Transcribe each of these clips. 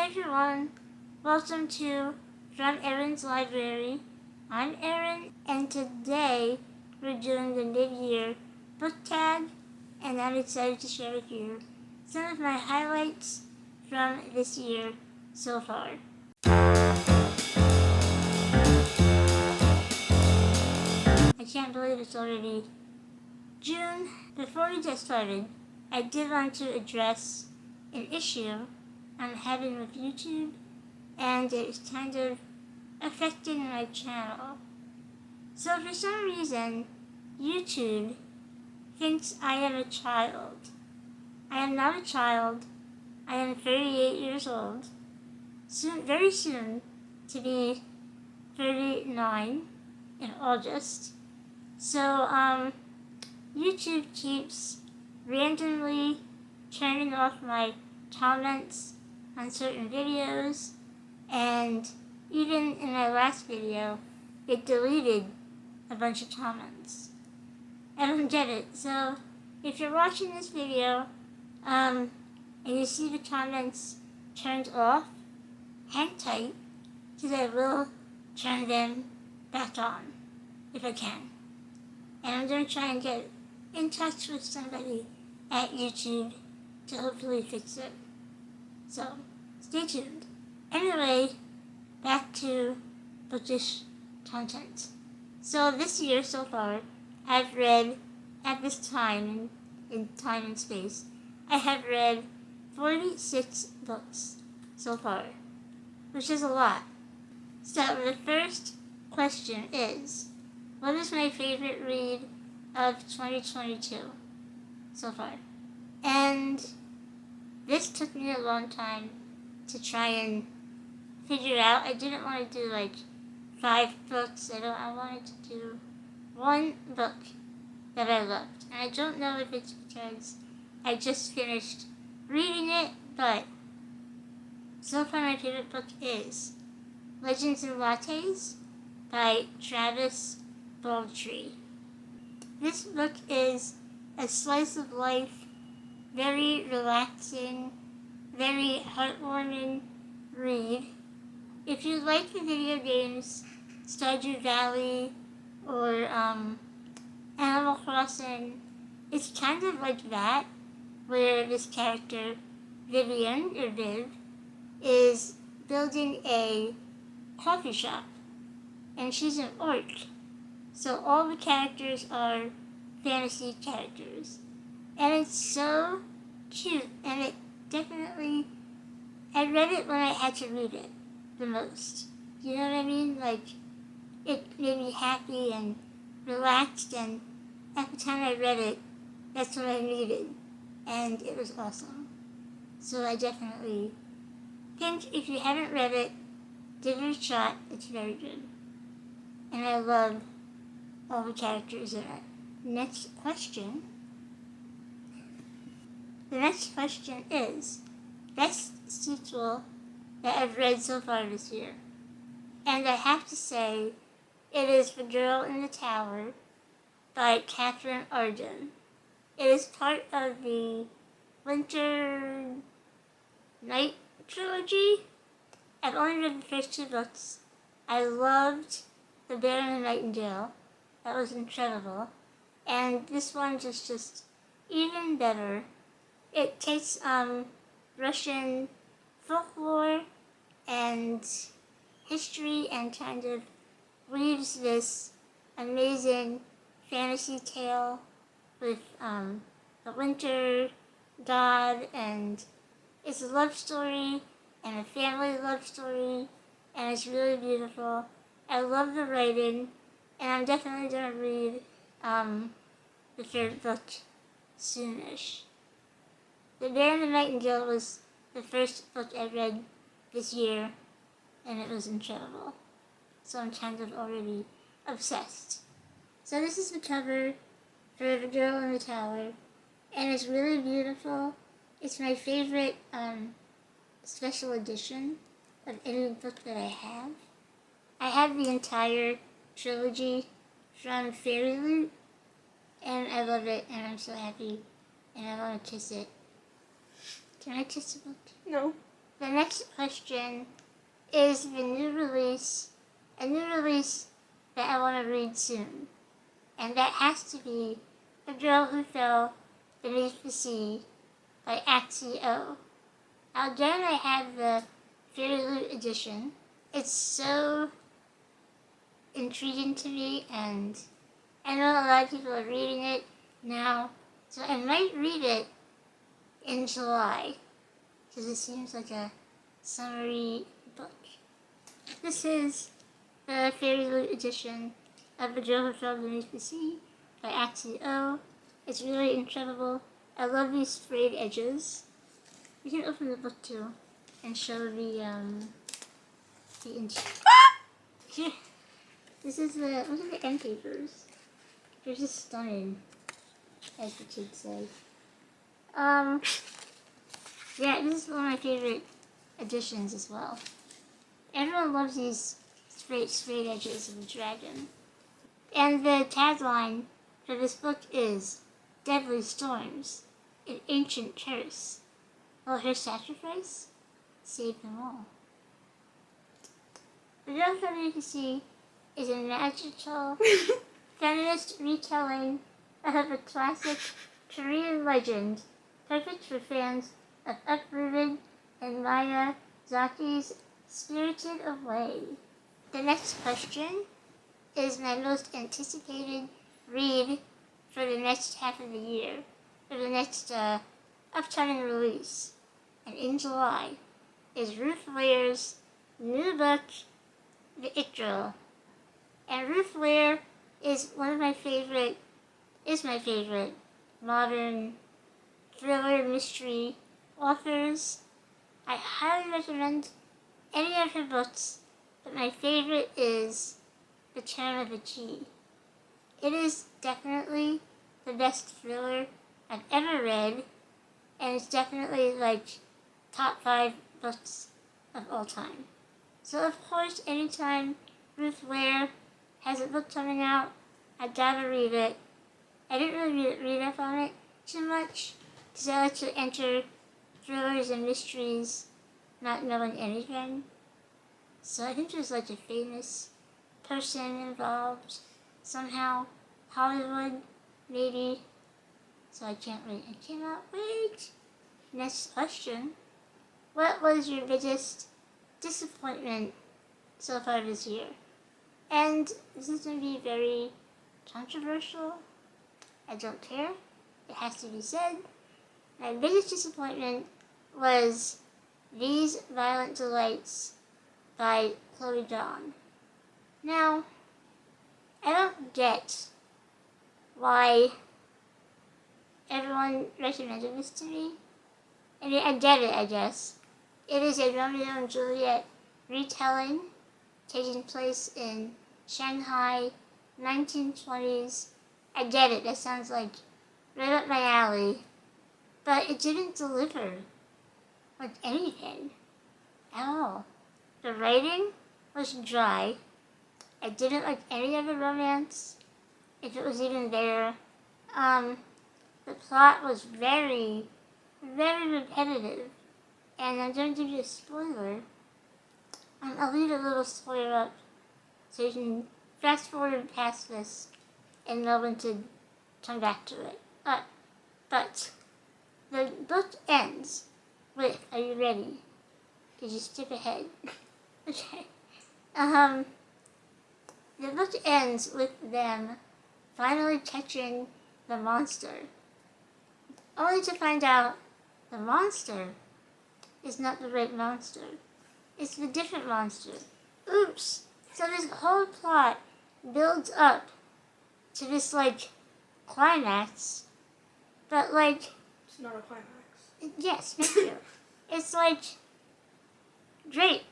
everyone, welcome to From ERIN'S Library. I'm Erin, and today we're doing the mid-year book tag, and I'm excited to share with you some of my highlights from this year so far. I can't believe it's already June. Before we get started, I did want to address an issue I'm having with YouTube, and it's kind of affecting my channel. So for some reason, YouTube thinks I am a child. I am not a child. I am 38 years old. Very soon to be 39 in August. So YouTube keeps randomly turning off my comments on certain videos, and even in my last video, it deleted a bunch of comments. I don't get it. So if you're watching this video, and you see the comments turned off, hang tight, because I will turn them back on, if I can. And I'm going to try and get in touch with somebody at YouTube to hopefully fix it. So, stay tuned. Anyway, back to bookish content. So this year so far, I've read, at this time, in time and space, I have read 46 books so far, which is a lot. So the first question is, what is my favorite read of 2022 so far? And this took me a long time to try and figure out. I didn't want to do like 5 books. I wanted to do one book that I loved. And I don't know if it's because I just finished reading it, but so far my favorite book is Legends and Lattes by Travis Baldree. This book is a slice of life, very relaxing, very heartwarming read. If you like the video games Stardew Valley or Animal Crossing, it's kind of like that, where this character, Vivian, or Viv, is building a coffee shop, and she's an orc. So all the characters are fantasy characters. And it's so cute, and it definitely, I read it when I had to read it the most. You know what I mean? Like, it made me happy and relaxed, and at the time I read it, that's what I needed, and it was awesome. So I definitely think if you haven't read it, give it a shot. It's very good. And I love all the characters in it. Next question. The next question is, best sequel that I've read so far this year. And I have to say, it is The Girl in the Tower by Catherine Arden. It is part of the Winter Night trilogy. I've only read the first 2 books. I loved The Bear and the Nightingale. That was incredible. And this one is just even better. It takes Russian folklore and history and kind of weaves this amazing fantasy tale with the winter god, and it's a love story and a family love story, and it's really beautiful. I love the writing, and I'm definitely going to read the 3rd book soonish. The Bear and the Nightingale was the first book I read this year, and it was incredible. So I'm kind of already obsessed. So this is the cover for The Girl in the Tower, and it's really beautiful. It's my favorite special edition of any book that I have. I have the entire trilogy from Fairy Loot, and I love it, and I'm so happy, and I want to kiss it. Can I kiss the book? No. The next question is a new release that I want to read soon. And that has to be The Girl Who Fell Beneath the Sea by Axie O. Now again, I have the Fairy Loot edition. It's so intriguing to me, and I know a lot of people are reading it now, so I might read it in July, because it seems like a summery book. This is the Fairy Loot edition of The Girl Who Fell Beneath the Sea by Axie O. It's really incredible. I love these frayed edges. You can open the book too and show the Here, this is look at the end papers. They're just stunning, as the kids say. Yeah, this is one of my favorite editions as well. Everyone loves these straight edges of the dragon. And the tagline for this book is Deadly Storms, an Ancient Curse. Will her sacrifice save them all? The Girl Who Fell Beneath the Sea is a magical feminist retelling of a classic Korean legend, perfect for fans of Uprooted and Maya Zaki's Spirited Away. The next question is my most anticipated read for the next half of the year, for the next upcoming release. And in July is Ruth Ware's new book, The It Girl. And Ruth Ware is my favorite modern thriller mystery authors. I highly recommend any of her books, but my favorite is The Turn of the Key. It is definitely the best thriller I've ever read, and it's definitely like top 5 books of all time. So of course, anytime Ruth Ware has a book coming out, I gotta read it. I didn't really read up on it too much, because I like to enter thrillers and mysteries not knowing anything. So I think there's like a famous person involved somehow, Hollywood maybe. So I cannot wait. Next question. What was your biggest disappointment so far this year? And this is going to be very controversial. I don't care. It has to be said. My biggest disappointment was These Violent Delights by Chloe Dawn. Now, I don't get why everyone recommended this to me. I mean, I get it, I guess. It is a Romeo and Juliet retelling taking place in Shanghai, 1920s. I get it, that sounds like right up my alley. But it didn't deliver like anything at all. The writing was dry. I didn't like any of the romance, if it was even there. The plot was very, very repetitive. And I'm going to give you a spoiler. I'll leave a little spoiler up so you can fast forward past this and know when to come back to it. But the book ends with, are you ready? Did you skip ahead? Okay. The book ends with them finally catching the monster, only to find out the monster is not the right monster. It's the different monster. Oops. So this whole plot builds up to this, like, climax, but, like... It's not a climax. Yes, thank you. It's, like, great.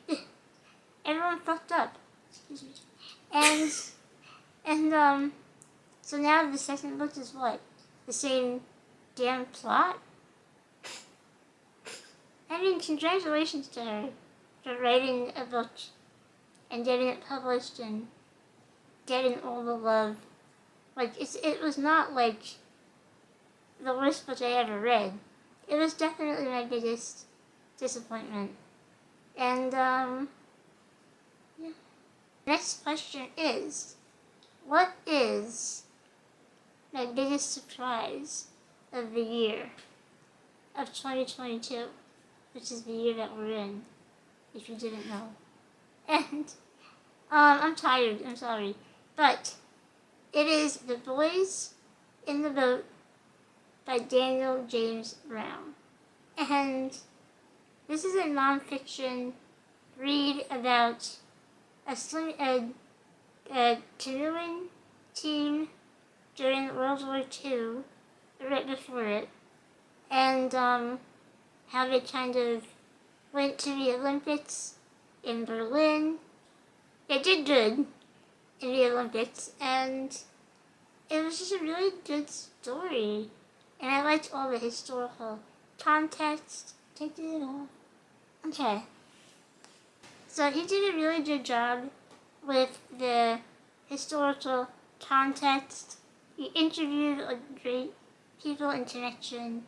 Everyone fucked up. And, so now the second book is what? The same damn plot? I mean, congratulations to her for writing a book and getting it published and getting all the love. Like, it was not, like, the worst book I ever read. It was definitely my biggest disappointment And, yeah. Next question is, what is my biggest surprise of the year of 2022, which is the year that we're in, if you didn't know. And, I'm tired, I'm sorry, but it is The Boys in the Boat by Daniel James Brown. And this is a nonfiction read about a canoeing team during World War II, right before it, and how they kind of went to the Olympics in Berlin. They did good in the Olympics, and it was just a really good story. And I liked all the historical context. Take it off. Okay. So he did a really good job with the historical context. He interviewed great people in connection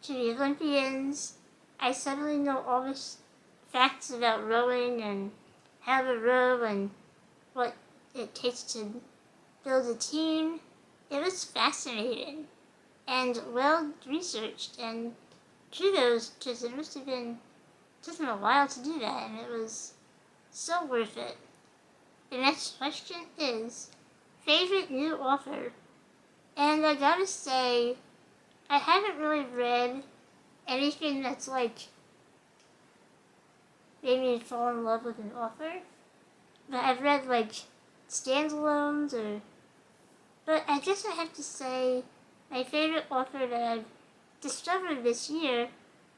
to the Olympians. I suddenly know all the facts about rowing and how to row and what it takes to build a team. It was fascinating and well researched, and kudos, because it must have been taken a while to do that, and it was so worth it. The next question is, favorite new author? And I gotta say, I haven't really read anything that's like made me fall in love with an author. But I've read like standalones but I guess I have to say my favorite author that I've discovered this year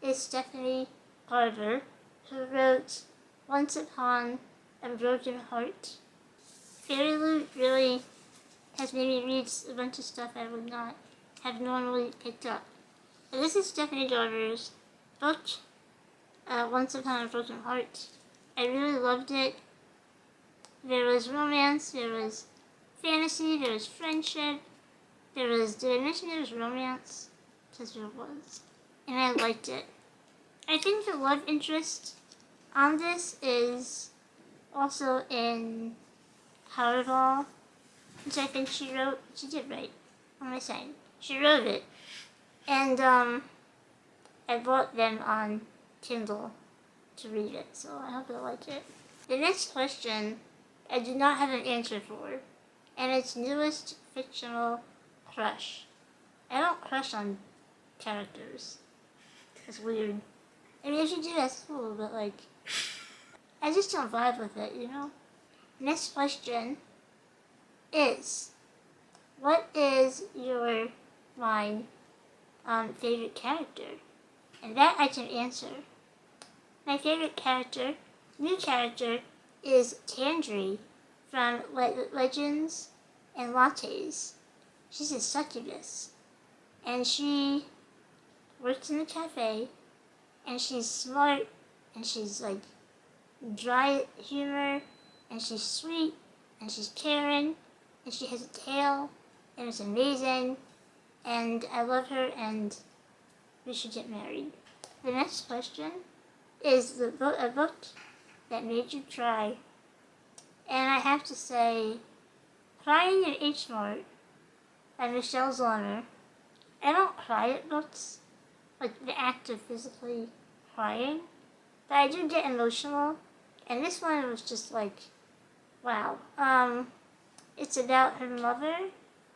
is Stephanie Carver, who wrote Once Upon a Broken Heart. Fairy Loot really has made me read a bunch of stuff I would not have normally picked up. And this is Stephanie Carver's book, Once Upon a Broken Heart. I really loved it. There was romance, there was fantasy, there was friendship, did I mention there was romance? Because there was. And I liked it. I think the love interest on this is also in Powerball, which I think she did write. What am I saying? She wrote it. And, I bought them on Kindle to read it, so I hope I like it. The next question, I do not have an answer for, and it's newest fictional crush. I don't crush on characters. It's weird. I mean, if you do, that's cool, but like, I just don't vibe with it, you know? Next question is, what is your favorite character? And that I can answer. My favorite character, new character, is Tandri from Legends and Lattes. She's a succubus, and she works in a cafe, and she's smart, and she's like dry humor, and she's sweet, and she's caring, and she has a tail, and it's amazing, and I love her, and we should get married. The next question is a book that made you cry. And I have to say, Crying in H Mart by Michelle Zauner. I don't cry at books, like the act of physically crying, but I do get emotional, and this one was just like, wow. It's about her mother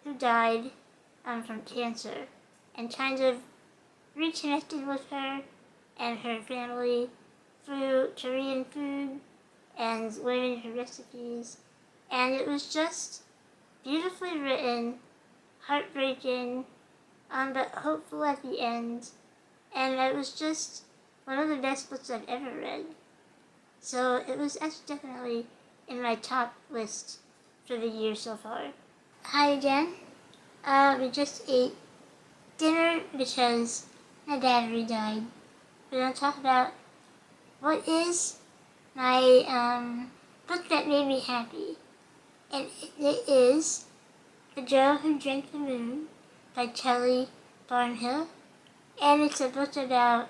who died from cancer, and kind of reconnected with her and her family through Korean food and learning her recipes. And it was just beautifully written, heartbreaking, but hopeful at the end. And it was just one of the best books I've ever read. So it was definitely in my top list for the year so far. Hi again. We just ate dinner because my battery died. We're going to talk about what is my book that made me happy. And it is The Girl Who Drank the Moon by Kelly Barnhill. And it's a book about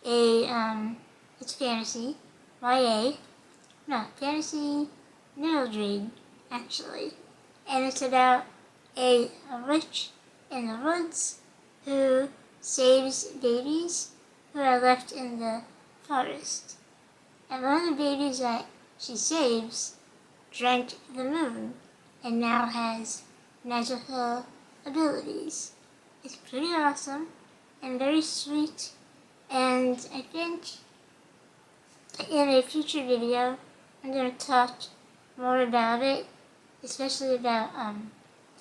it's fantasy, YA, no, fantasy middle grade, actually. And it's about a witch in the woods who saves babies who are left in the forest. And one of the babies that she saves drank the moon and now has magical abilities. It's pretty awesome and very sweet, and I think in a future video I'm going to talk more about it, especially about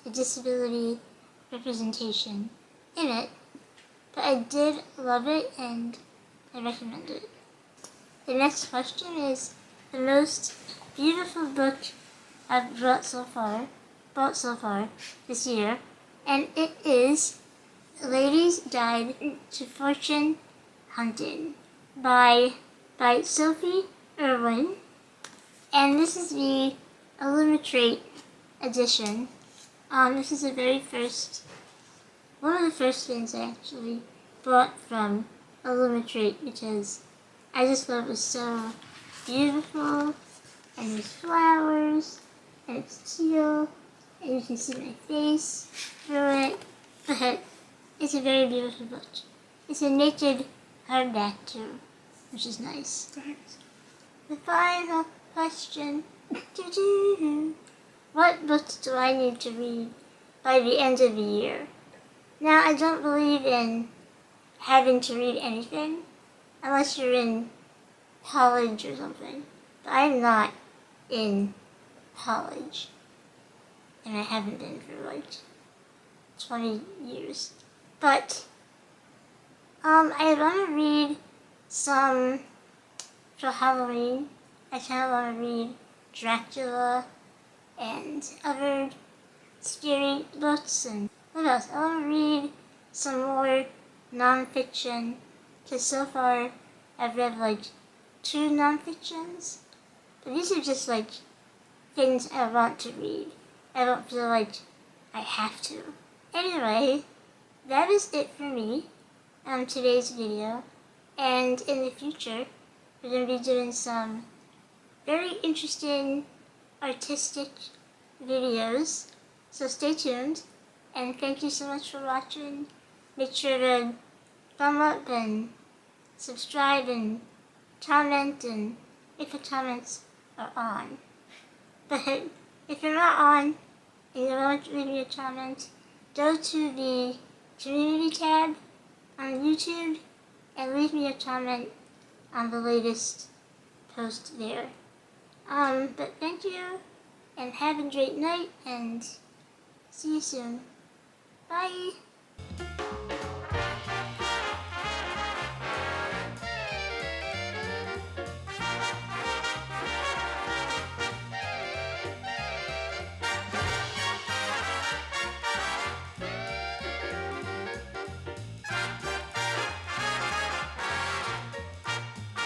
the disability representation in it. But I did love it and I recommend it. The next question is the most beautiful book I've bought so far this year, and it is Ladies Guide to Fortune Hunting by Sophie Irwin, and this is the Illuminate edition. This is one of the first things I actually bought from Illuminate because I just thought it was so beautiful, and there's flowers, and it's teal, and you can see my face through it, but it's a very beautiful book. It's a naked hardback too, which is nice. Thanks. The final question. What books do I need to read by the end of the year? Now, I don't believe in having to read anything unless you're in college or something. But I'm not in college, and I haven't been for like 20 years. But I want to read some for Halloween. I kind of want to read Dracula and other scary books, and what else? I want to read some more nonfiction, because so far I've read like 2 nonfictions, but these are just like things I want to read. I don't feel like I have to. Anyway, that is it for me on today's video, and in the future we're going to be doing some very interesting artistic videos, so stay tuned, and thank you so much for watching. Make sure to thumb up and subscribe and comment, and if the comments are on. But if you're not on and you want to leave me a comment, go to the community tab on YouTube and leave me a comment on the latest post there. But thank you, and have a great night, and see you soon. Bye!